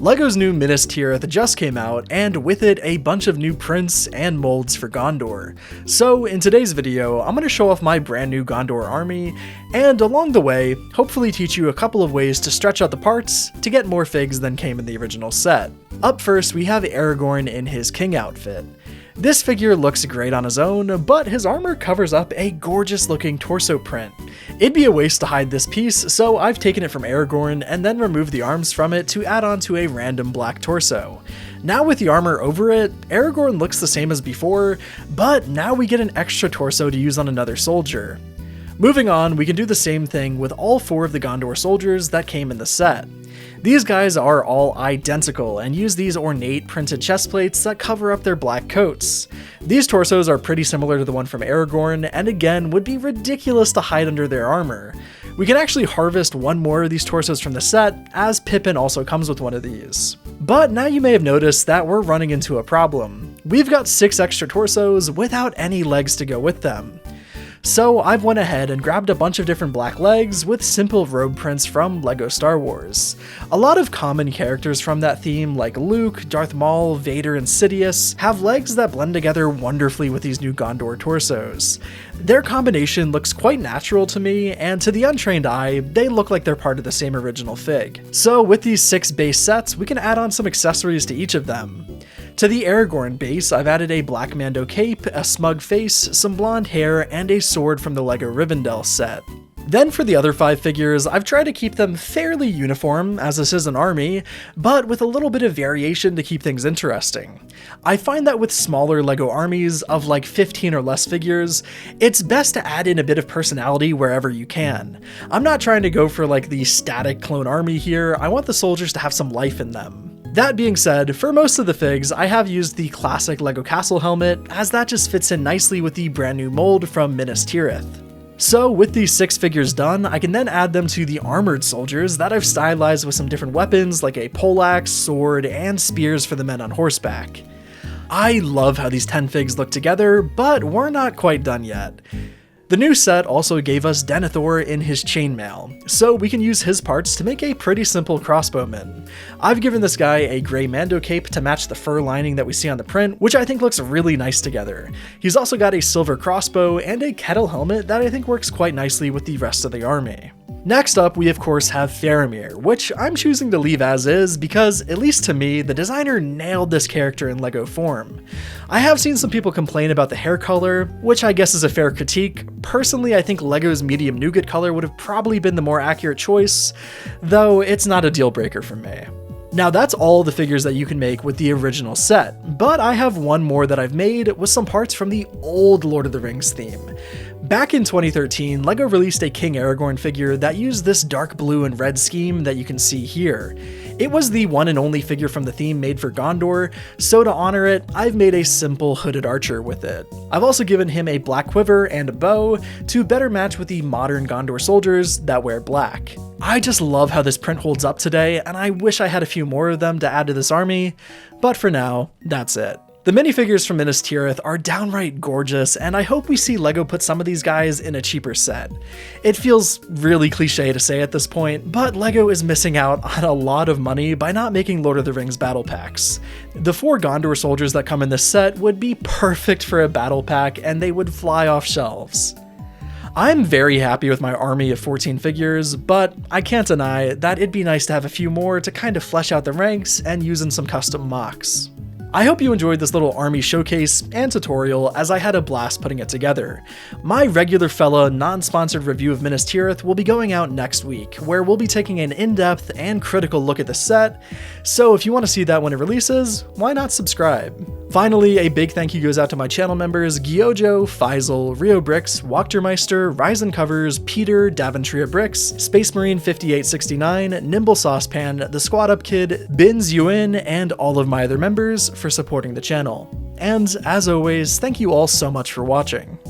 LEGO's new Minas Tirith just came out, and with it a bunch of new prints and molds for Gondor. So in today's video, I'm going to show off my brand new Gondor army, and along the way, hopefully teach you a couple of ways to stretch out the parts to get more figs than came in the original set. Up first, we have Aragorn in his king outfit. This figure looks great on his own, but his armor covers up a gorgeous looking torso print. It'd be a waste to hide this piece, so I've taken it from Aragorn and then removed the arms from it to add on to a random black torso. Now with the armor over it, Aragorn looks the same as before, but now we get an extra torso to use on another soldier. Moving on, we can do the same thing with all 4 of the Gondor soldiers that came in the set. These guys are all identical and use these ornate printed chest plates that cover up their black coats. These torsos are pretty similar to the one from Aragorn, and again would be ridiculous to hide under their armor. We can actually harvest one more of these torsos from the set, as Pippin also comes with one of these. But now you may have noticed that we're running into a problem. We've got 6 extra torsos without any legs to go with them. So I've went ahead and grabbed a bunch of different black legs with simple robe prints from LEGO Star Wars. A lot of common characters from that theme like Luke, Darth Maul, Vader, and Sidious have legs that blend together wonderfully with these new Gondor torsos. Their combination looks quite natural to me, and to the untrained eye, they look like they're part of the same original fig. So with these 6 base sets, we can add on some accessories to each of them. To the Aragorn base, I've added a black Mando cape, a smug face, some blonde hair, and a sword from the LEGO Rivendell set. Then for the other 5 figures, I've tried to keep them fairly uniform, as this is an army, but with a little bit of variation to keep things interesting. I find that with smaller LEGO armies of like 15 or less figures, it's best to add in a bit of personality wherever you can. I'm not trying to go for like the static clone army here, I want the soldiers to have some life in them. That being said, for most of the figs, I have used the classic LEGO Castle helmet, as that just fits in nicely with the brand new mold from Minas Tirith. So with these 6 figures done, I can then add them to the armored soldiers that I've stylized with some different weapons like a poleaxe, sword, and spears for the men on horseback. I love how these 10 figs look together, but we're not quite done yet. The new set also gave us Denethor in his chainmail, so we can use his parts to make a pretty simple crossbowman. I've given this guy a grey Mando cape to match the fur lining that we see on the print, which I think looks really nice together. He's also got a silver crossbow and a kettle helmet that I think works quite nicely with the rest of the army. Next up, we of course have Faramir, which I'm choosing to leave as is because, at least to me, the designer nailed this character in LEGO form. I have seen some people complain about the hair color, which I guess is a fair critique. Personally, I think LEGO's medium nougat color would have probably been the more accurate choice, though it's not a deal breaker for me. Now that's all the figures that you can make with the original set, but I have one more that I've made with some parts from the old Lord of the Rings theme. Back in 2013, LEGO released a King Aragorn figure that used this dark blue and red scheme that you can see here. It was the one and only figure from the theme made for Gondor, so to honor it, I've made a simple hooded archer with it. I've also given him a black quiver and a bow to better match with the modern Gondor soldiers that wear black. I just love how this print holds up today, and I wish I had a few more of them to add to this army, but for now, that's it. The minifigures from Minas Tirith are downright gorgeous, and I hope we see LEGO put some of these guys in a cheaper set. It feels really cliche to say at this point, but LEGO is missing out on a lot of money by not making Lord of the Rings battle packs. The 4 Gondor soldiers that come in this set would be perfect for a battle pack, and they would fly off shelves. I'm very happy with my army of 14 figures, but I can't deny that it'd be nice to have a few more to kind of flesh out the ranks and use in some custom mocks. I hope you enjoyed this little army showcase and tutorial, as I had a blast putting it together. My regular fella non-sponsored review of Minas Tirith will be going out next week, where we'll be taking an in-depth and critical look at the set, so if you want to see that when it releases, why not subscribe? Finally, a big thank you goes out to my channel members Gyojo, Faisal, Rio Bricks, Walktermeister, Ryzen Covers, Peter, Daventria Bricks, Space Marine 5869, Nimble Saucepan, The Squad Up Kid, Bins Yuin, and all of my other members for supporting the channel. And as always, thank you all so much for watching.